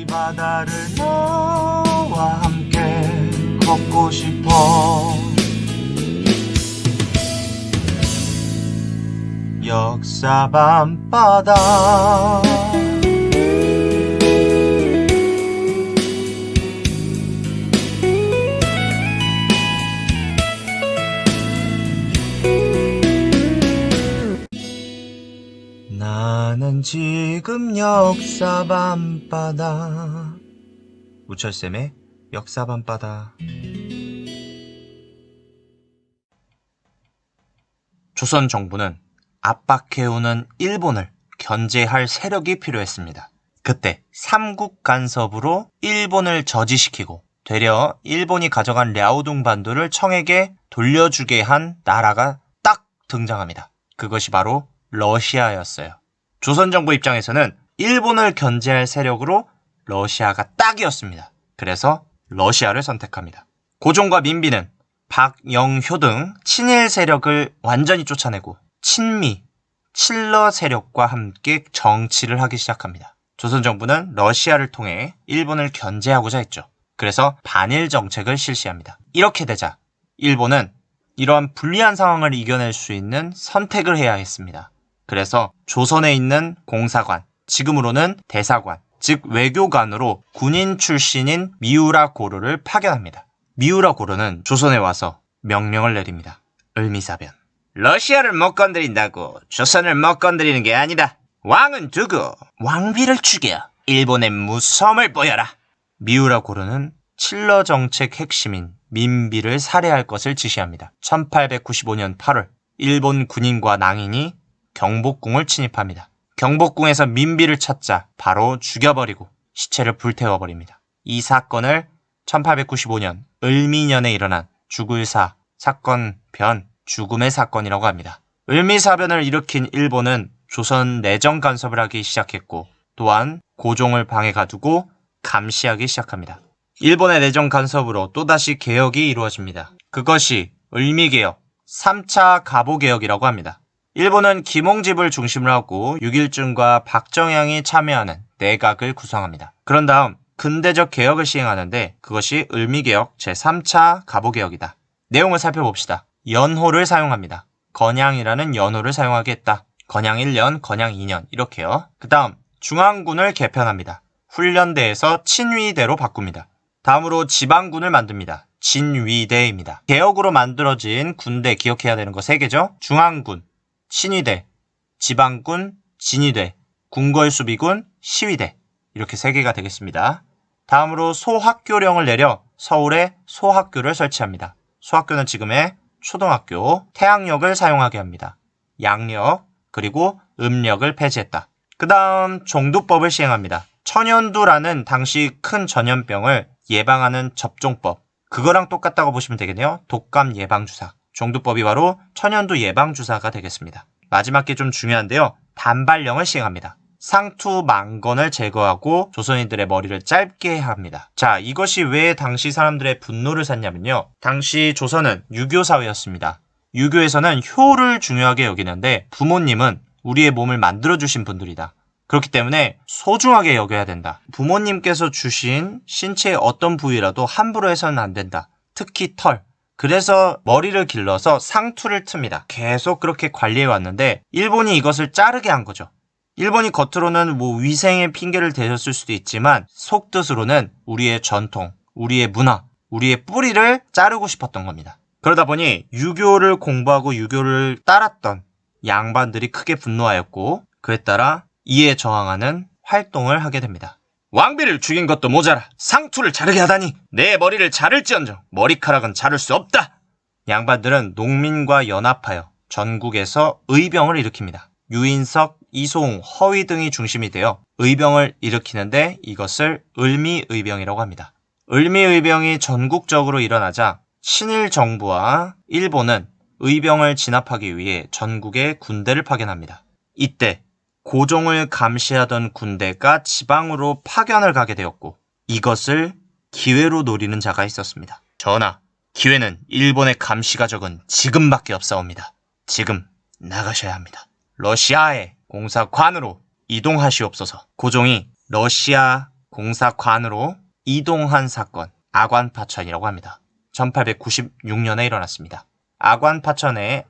바다를 너와 함께 걷고 싶어. 역사 밤바다. 나는 지금 역사 밤바다. 우철쌤의 역사 밤바다. 조선 정부는 압박해오는 일본을 견제할 세력이 필요했습니다. 그때 삼국 간섭으로 일본을 저지시키고 되려 일본이 가져간 랴오둥 반도를 청에게 돌려주게 한 나라가 딱 등장합니다. 그것이 바로 러시아였어요. 조선 정부 입장에서는 일본을 견제할 세력으로 러시아가 딱이었습니다. 그래서 러시아를 선택합니다. 고종과 민비는 박영효 등 친일 세력을 완전히 쫓아내고 친미, 칠러 세력과 함께 정치를 하기 시작합니다. 조선 정부는 러시아를 통해 일본을 견제하고자 했죠. 그래서 반일 정책을 실시합니다. 이렇게 되자 일본은 이러한 불리한 상황을 이겨낼 수 있는 선택을 해야 했습니다. 그래서 조선에 있는 공사관, 지금으로는 대사관, 즉 외교관으로 군인 출신인 미우라 고르를 파견합니다. 미우라 고르는 조선에 와서 명령을 내립니다. 을미사변. 러시아를 못 건드린다고 조선을 못 건드리는 게 아니다. 왕은 두고 왕비를 죽여 일본의 무서움을 보여라. 미우라 고르는 칠러 정책 핵심인 민비를 살해할 것을 지시합니다. 1895년 8월 일본 군인과 낭인이 경복궁을 침입합니다. 경복궁에서 민비를 찾자 바로 죽여버리고 시체를 불태워버립니다. 이 사건을 1895년 을미년에 일어난 죽을사 사건 변 죽음의 사건이라고 합니다. 을미사변을 일으킨 일본은 조선 내정 간섭을 하기 시작했고 또한 고종을 방에 가두고 감시하기 시작합니다. 일본의 내정 간섭으로 또다시 개혁이 이루어집니다. 그것이 을미개혁, 3차 가보개혁이라고 합니다. 일본은 김홍집을 중심으로 하고 육일중과 박정향이 참여하는 내각을 구성합니다. 그런 다음 근대적 개혁을 시행하는데 그것이 을미개혁 제3차 가보개혁이다. 내용을 살펴봅시다. 연호를 사용합니다. 건양이라는 연호를 사용하게 했다. 건양 1년, 건양 2년 이렇게요. 그 다음 중앙군을 개편합니다. 훈련대에서 친위대로 바꿉니다. 다음으로 지방군을 만듭니다. 진위대입니다. 개혁으로 만들어진 군대 기억해야 되는 거 3개죠. 중앙군, 친위대, 지방군, 진위대, 궁궐수비군, 시위대 이렇게 3개가 되겠습니다. 다음으로 소학교령을 내려 서울에 소학교를 설치합니다. 소학교는 지금의 초등학교, 태양역을 사용하게 합니다. 양력, 그리고 음력을 폐지했다. 그 다음 종두법을 시행합니다. 천연두라는 당시 큰 전염병을 예방하는 접종법. 그거랑 똑같다고 보시면 되겠네요. 독감 예방주사. 종두법이 바로 천연두 예방주사가 되겠습니다. 마지막 게 좀 중요한데요. 단발령을 시행합니다. 상투 망건을 제거하고 조선인들의 머리를 짧게 합니다. 자, 이것이 왜 당시 사람들의 분노를 샀냐면요. 당시 조선은 유교 사회였습니다. 유교에서는 효를 중요하게 여기는데 부모님은 우리의 몸을 만들어주신 분들이다. 그렇기 때문에 소중하게 여겨야 된다. 부모님께서 주신 신체의 어떤 부위라도 함부로 해서는 안 된다. 특히 털. 그래서 머리를 길러서 상투를 틉니다. 계속 그렇게 관리해 왔는데 일본이 이것을 자르게 한 거죠. 일본이 겉으로는 위생의 핑계를 대셨을 수도 있지만 속뜻으로는 우리의 전통, 우리의 문화, 우리의 뿌리를 자르고 싶었던 겁니다. 그러다 보니 유교를 공부하고 유교를 따랐던 양반들이 크게 분노하였고 그에 따라 이에 저항하는 활동을 하게 됩니다. 왕비를 죽인 것도 모자라 상투를 자르게 하다니 내 머리를 자를지언정 머리카락은 자를 수 없다. 양반들은 농민과 연합하여 전국에서 의병을 일으킵니다. 유인석, 이소웅, 허위 등이 중심이 되어 의병을 일으키는데 이것을 을미의병이라고 합니다. 을미의병이 전국적으로 일어나자 친일 정부와 일본은 의병을 진압하기 위해 전국에 군대를 파견합니다. 이때 고종을 감시하던 군대가 지방으로 파견을 가게 되었고 이것을 기회로 노리는 자가 있었습니다. 전하, 기회는 일본의 감시가 적은 지금밖에 없사옵니다. 지금 나가셔야 합니다. 러시아의 공사관으로 이동하시옵소서. 고종이 러시아 공사관으로 이동한 사건, 아관파천이라고 합니다. 1896년에 일어났습니다. 아관파천의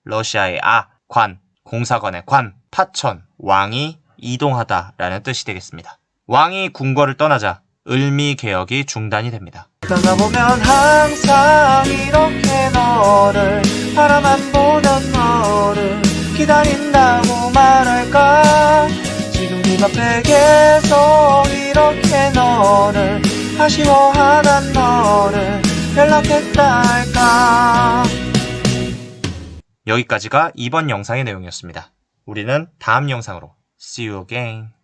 러시아의 관, 공사관의 관, 파천, 왕이 이동하다라는 뜻이 되겠습니다. 왕이 궁궐을 떠나자 을미개혁이 중단이 됩니다. 떠나보면 항상 이렇게 너를 바라만 보던 너를 기다린다고 말할까. 지금 네 앞에 계속 이렇게 너를 아쉬워하던 너를 연락했다 할까. 여기까지가 이번 영상의 내용이었습니다. 우리는 다음 영상으로 See you again.